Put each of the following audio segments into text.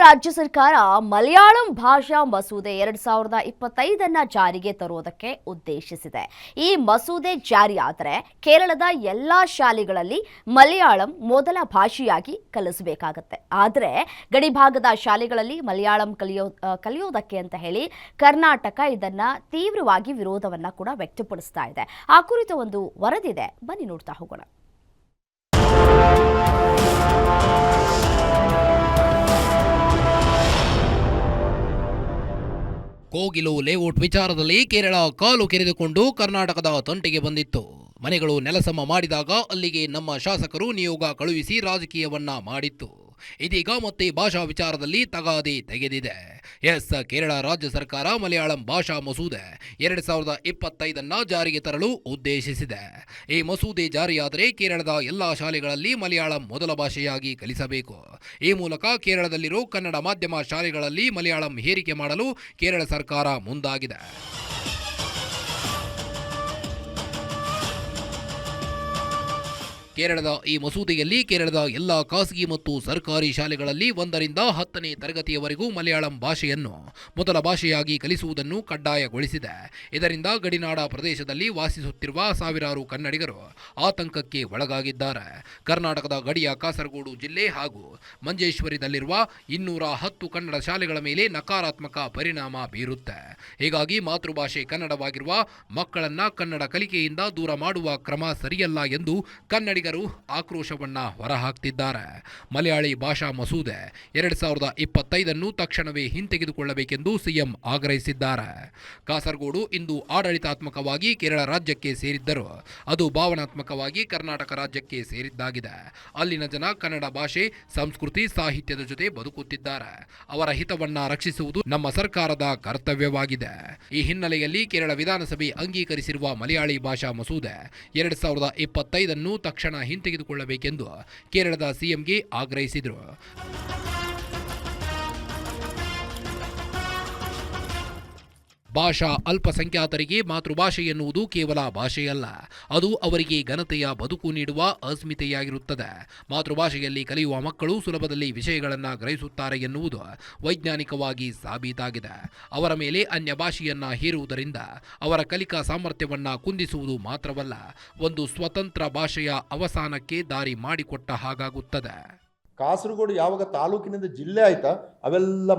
ರಾಜ್ಯ ಸರ್ಕಾರ ಮಲಯಾಳಂ ಭಾಷಾ ಮಸೂದೆ 2025 ಜಾರಿಗೆ ತರುವುದಕ್ಕೆ ಉದ್ದೇಶಿಸಿದೆ. ಈ ಮಸೂದೆ ಜಾರಿಯಾದರೆ ಕೇರಳದ ಎಲ್ಲಾ ಶಾಲೆಗಳಲ್ಲಿ ಮಲಯಾಳಂ ಮೊದಲ ಭಾಷೆಯಾಗಿ ಕಲಿಸಬೇಕಾಗುತ್ತೆ. ಆದರೆ ಗಡಿಭಾಗದ ಶಾಲೆಗಳಲ್ಲಿ ಮಲಯಾಳಂ ಕಲಿಯೋದಕ್ಕೆ ಅಂತ ಹೇಳಿ ಕರ್ನಾಟಕ ಇದನ್ನ ತೀವ್ರವಾಗಿ ವಿರೋಧವನ್ನ ಕೂಡ ವ್ಯಕ್ತಪಡಿಸ್ತಾ ಇದೆ. ಆ ಕುರಿತ ಒಂದು ವರದಿದೆ, ಬನ್ನಿ ನೋಡ್ತಾ ಹೋಗೋಣ. ಕೋಗಿಲು ಲೇಔಟ್ ವಿಚಾರದಲ್ಲಿ ಕೇರಳ ಕಾಲು ಕೆರೆದುಕೊಂಡು ಕರ್ನಾಟಕದ ತಂಟೆಗೆ ಬಂದಿತ್ತು. ಮನೆಗಳು ನೆಲಸಮ ಮಾಡಿದಾಗ ಅಲ್ಲಿಗೆ ನಮ್ಮ ಶಾಸಕರು ನಿಯೋಗ ಕಳುಹಿಸಿ ರಾಜಕೀಯವನ್ನ ಮಾಡಿತ್ತು. ಇದೀಗ ಮತ್ತೆ ಭಾಷಾ ವಿಚಾರದಲ್ಲಿ ತಗಾದೆ ತೆಗೆದಿದೆ. ಕೇರಳ ರಾಜ್ಯ ಸರ್ಕಾರ ಮಲಯಾಳಂ ಭಾಷಾ ಮಸೂದೆ 2025 ಜಾರಿಗೆ ತರಲು ಉದ್ದೇಶಿಸಿದೆ. ಈ ಮಸೂದೆ ಜಾರಿಯಾದರೆ ಕೇರಳದ ಎಲ್ಲಾ ಶಾಲೆಗಳಲ್ಲಿ ಮಲಯಾಳಂ ಮೊದಲ ಭಾಷೆಯಾಗಿ ಕಲಿಸಬೇಕು. ಈ ಮೂಲಕ ಕೇರಳದಲ್ಲಿರೋ ಕನ್ನಡ ಮಾಧ್ಯಮ ಶಾಲೆಗಳಲ್ಲಿ ಮಲಯಾಳಂ ಹೇರಿಕೆ ಮಾಡಲು ಕೇರಳ ಸರ್ಕಾರ ಮುಂದಾಗಿದೆ. ಕೇರಳದ ಈ ಮಸೂದೆಯಲ್ಲಿ ಕೇರಳದ ಎಲ್ಲ ಖಾಸಗಿ ಮತ್ತು ಸರ್ಕಾರಿ ಶಾಲೆಗಳಲ್ಲಿ 1ರಿಂದ 10ನೇ ತರಗತಿಯವರೆಗೂ ಮಲಯಾಳಂ ಭಾಷೆಯನ್ನು ಮೊದಲ ಭಾಷೆಯಾಗಿ ಕಲಿಸುವುದನ್ನು ಕಡ್ಡಾಯಗೊಳಿಸಿದೆ. ಇದರಿಂದ ಗಡಿನಾಡ ಪ್ರದೇಶದಲ್ಲಿ ವಾಸಿಸುತ್ತಿರುವ ಸಾವಿರಾರು ಕನ್ನಡಿಗರು ಆತಂಕಕ್ಕೆ ಒಳಗಾಗಿದ್ದಾರೆ. ಕರ್ನಾಟಕದ ಗಡಿಯ ಕಾಸರಗೋಡು ಜಿಲ್ಲೆ ಹಾಗೂ ಮಂಜೇಶ್ವರಿದಲ್ಲಿರುವ 210 ಕನ್ನಡ ಶಾಲೆಗಳ ಮೇಲೆ ನಕಾರಾತ್ಮಕ ಪರಿಣಾಮ ಬೀರುತ್ತೆ. ಹೀಗಾಗಿ ಮಾತೃಭಾಷೆ ಕನ್ನಡವಾಗಿರುವ ಮಕ್ಕಳನ್ನ ಕನ್ನಡ ಕಲಿಕೆಯಿಂದ ದೂರ ಮಾಡುವ ಕ್ರಮ ಸರಿಯಲ್ಲ ಎಂದು ಕನ್ನಡಿಗರು ಆಕ್ರೋಶವನ್ನ ಹೊರಹಾಕ್ತಿದ್ದಾರೆ. ಮಲಯಾಳಿ ಭಾಷಾ ಮಸೂದೆ 2025 ತಕ್ಷಣವೇ ಹಿಂತೆಗೆದುಕೊಳ್ಳಬೇಕೆಂದು ಸಿಎಂ ಆಗ್ರಹಿಸಿದ್ದಾರೆ. ಕಾಸರಗೋಡು ಇಂದು ಆಡಳಿತಾತ್ಮಕವಾಗಿ ಕೇರಳ ರಾಜ್ಯಕ್ಕೆ ಸೇರಿದ್ದರೂ ಅದು ಭಾವನಾತ್ಮಕವಾಗಿ ಕರ್ನಾಟಕ ರಾಜ್ಯಕ್ಕೆ ಸೇರಿದ್ದಾಗಿದೆ. ಅಲ್ಲಿನ ಜನ ಕನ್ನಡ ಭಾಷೆ, ಸಂಸ್ಕೃತಿ, ಸಾಹಿತ್ಯದ ಜೊತೆ ಬದುಕುತ್ತಿದ್ದಾರೆ. ಅವರ ಹಿತವನ್ನ ರಕ್ಷಿಸುವುದು ನಮ್ಮ ಸರ್ಕಾರದ ಕರ್ತವ್ಯವಾಗಿದೆ. ಈ ಹಿನ್ನೆಲೆಯಲ್ಲಿ ಕೇರಳ ವಿಧಾನಸಭೆ ಅಂಗೀಕರಿಸಿರುವ ಮಲಯಾಳಿ ಭಾಷಾ ಮಸೂದೆ 2025 ತಕ್ಷಣ ಹಿಂತೆಗೆದುಕೊಳ್ಳಬೇಕೆಂದು ಕೇರಳದ ಸಿಎಂಗೆ ಆಗ್ರಹಿಸಿದರು. ಭಾಷಾ ಅಲ್ಪಸಂಖ್ಯಾತರಿಗೆ ಮಾತೃಭಾಷೆ ಎನ್ನುವುದು ಕೇವಲ ಭಾಷೆಯಲ್ಲ, ಅದು ಅವರಿಗೆ ಘನತೆಯ ಬದುಕು ನೀಡುವ ಅಸ್ಮಿತೆಯಾಗಿರುತ್ತದೆ. ಮಾತೃಭಾಷೆಯಲ್ಲಿ ಕಲಿಯುವ ಮಕ್ಕಳು ಸುಲಭದಲ್ಲಿ ವಿಷಯಗಳನ್ನು ಗ್ರಹಿಸುತ್ತಾರೆ ಎನ್ನುವುದು ವೈಜ್ಞಾನಿಕವಾಗಿ ಸಾಬೀತಾಗಿದೆ. ಅವರ ಮೇಲೆ ಅನ್ಯ ಭಾಷೆಯನ್ನ ಹೇರುವುದರಿಂದ ಅವರ ಕಲಿಕಾ ಸಾಮರ್ಥ್ಯವನ್ನ ಕುಂದಿಸುವುದು ಮಾತ್ರವಲ್ಲ, ಒಂದು ಸ್ವತಂತ್ರ ಭಾಷೆಯ ಅವಸಾನಕ್ಕೆ ದಾರಿ ಮಾಡಿಕೊಟ್ಟ ಹಾಗಾಗುತ್ತದೆ. ಕಾಸರಗೋಡು ಯಾವಾಗ ತಾಲೂಕಿನಿಂದ ಜಿಲ್ಲೆ ಆಯ್ತಾ ಅವೆಲ್ಲ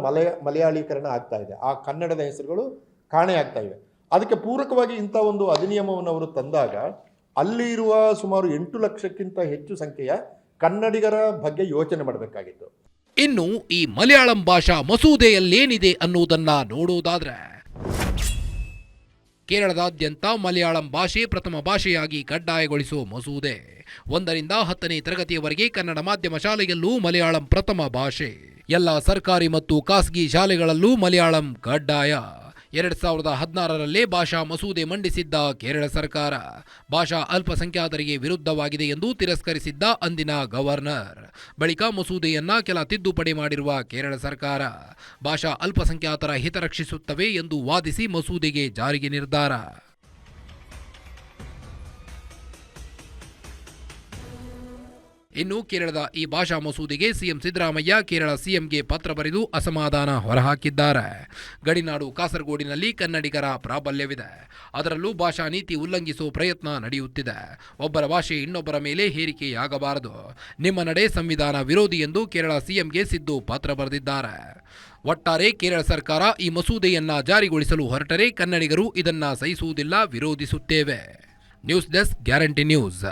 ಮಲಯಾಳೀಕರಣ ಆಗ್ತಾ ಇದೆ. ಆ ಕನ್ನಡದ ಹೆಸರುಗಳು ಕಾಣೆ ಆಗ್ತಾ ಇವೆ. ಅದಕ್ಕೆ ಪೂರಕವಾಗಿ ಇಂಥ ಒಂದು ಅಧಿನಿಯಮವನ್ನು ಅವರು ತಂದಾಗ ಅಲ್ಲಿ ಇರುವ ಸುಮಾರು 8 ಲಕ್ಷಕ್ಕಿಂತ ಹೆಚ್ಚು ಸಂಖ್ಯೆಯ ಕನ್ನಡಿಗರ ಬಗ್ಗೆ ಯೋಚನೆ ಮಾಡಬೇಕಾಗಿತ್ತು. ಇನ್ನು ಈ ಮಲಯಾಳಂ ಭಾಷಾ ಮಸೂದೆಯಲ್ಲೇನಿದೆ ಅನ್ನುವುದನ್ನ ನೋಡುವುದಾದ್ರೆ, ಕೇರಳದಾದ್ಯಂತ ಮಲಯಾಳಂ ಭಾಷೆ ಪ್ರಥಮ ಭಾಷೆಯಾಗಿ ಕಡ್ಡಾಯಗೊಳಿಸುವ ಮಸೂದೆ. 1ರಿಂದ 10ನೇ ತರಗತಿಯವರೆಗೆ ಕನ್ನಡ ಮಾಧ್ಯಮ ಶಾಲೆಯಲ್ಲೂ ಮಲಯಾಳಂ ಪ್ರಥಮ ಭಾಷೆ. ಎಲ್ಲ ಸರ್ಕಾರಿ ಮತ್ತು ಖಾಸಗಿ ಶಾಲೆಗಳಲ್ಲೂ ಮಲಯಾಳಂ ಕಡ್ಡಾಯ. 2016ರಲ್ಲೇ ಭಾಷಾ ಮಸೂದೆ ಮಂಡಿಸಿದ್ದ ಕೇರಳ ಸರ್ಕಾರ ಭಾಷಾ ಅಲ್ಪಸಂಖ್ಯಾತರಿಗೆ ವಿರುದ್ಧವಾಗಿದೆ ಎಂದು ತಿರಸ್ಕರಿಸಿದ್ದ ಅಂದಿನ ಗವರ್ನರ್. ಬಳಿಕ ಮಸೂದೆಯನ್ನ ಕೆಲ ತಿದ್ದುಪಡಿ ಮಾಡಿರುವ ಕೇರಳ ಸರ್ಕಾರ ಭಾಷಾ ಅಲ್ಪಸಂಖ್ಯಾತರ ಹಿತ ರಕ್ಷಿಸುತ್ತವೆ ಎಂದು ವಾದಿಸಿ ಮಸೂದೆಗೆ ಜಾರಿಗೆ ನಿರ್ಧಾರ. ಇನ್ನು ಕೇರಳದ ಈ ಭಾಷಾ ಮಸೂದೆಗೆ ಸಿಎಂ ಸಿದ್ದರಾಮಯ್ಯ ಕೇರಳ ಸಿಎಂಗೆ ಪತ್ರ ಬರೆದು ಅಸಮಾಧಾನ ಹೊರಹಾಕಿದ್ದಾರೆ. ಗಡಿನಾಡು ಕಾಸರಗೋಡಿನಲ್ಲಿ ಕನ್ನಡಿಗರ ಪ್ರಾಬಲ್ಯವಿದೆ. ಅದರಲ್ಲೂ ಭಾಷಾ ನೀತಿ ಉಲ್ಲಂಘಿಸುವ ಪ್ರಯತ್ನ ನಡೆಯುತ್ತಿದೆ. ಒಬ್ಬರ ಭಾಷೆ ಇನ್ನೊಬ್ಬರ ಮೇಲೆ ಹೇರಿಕೆಯಾಗಬಾರದು. ನಿಮ್ಮ ನಡೆ ಸಂವಿಧಾನ ವಿರೋಧಿ ಎಂದು ಕೇರಳ ಸಿಎಂಗೆ ಸಿದ್ದು ಪತ್ರ ಬರೆದಿದ್ದಾರೆ. ಒಟ್ಟಾರೆ ಕೇರಳ ಸರ್ಕಾರ ಈ ಮಸೂದೆಯನ್ನ ಜಾರಿಗೊಳಿಸಲು ಹೊರಟರೆ ಕನ್ನಡಿಗರು ಇದನ್ನ ಸಹಿಸುವುದಿಲ್ಲ, ವಿರೋಧಿಸುತ್ತೇವೆ. News desk, guarantee news.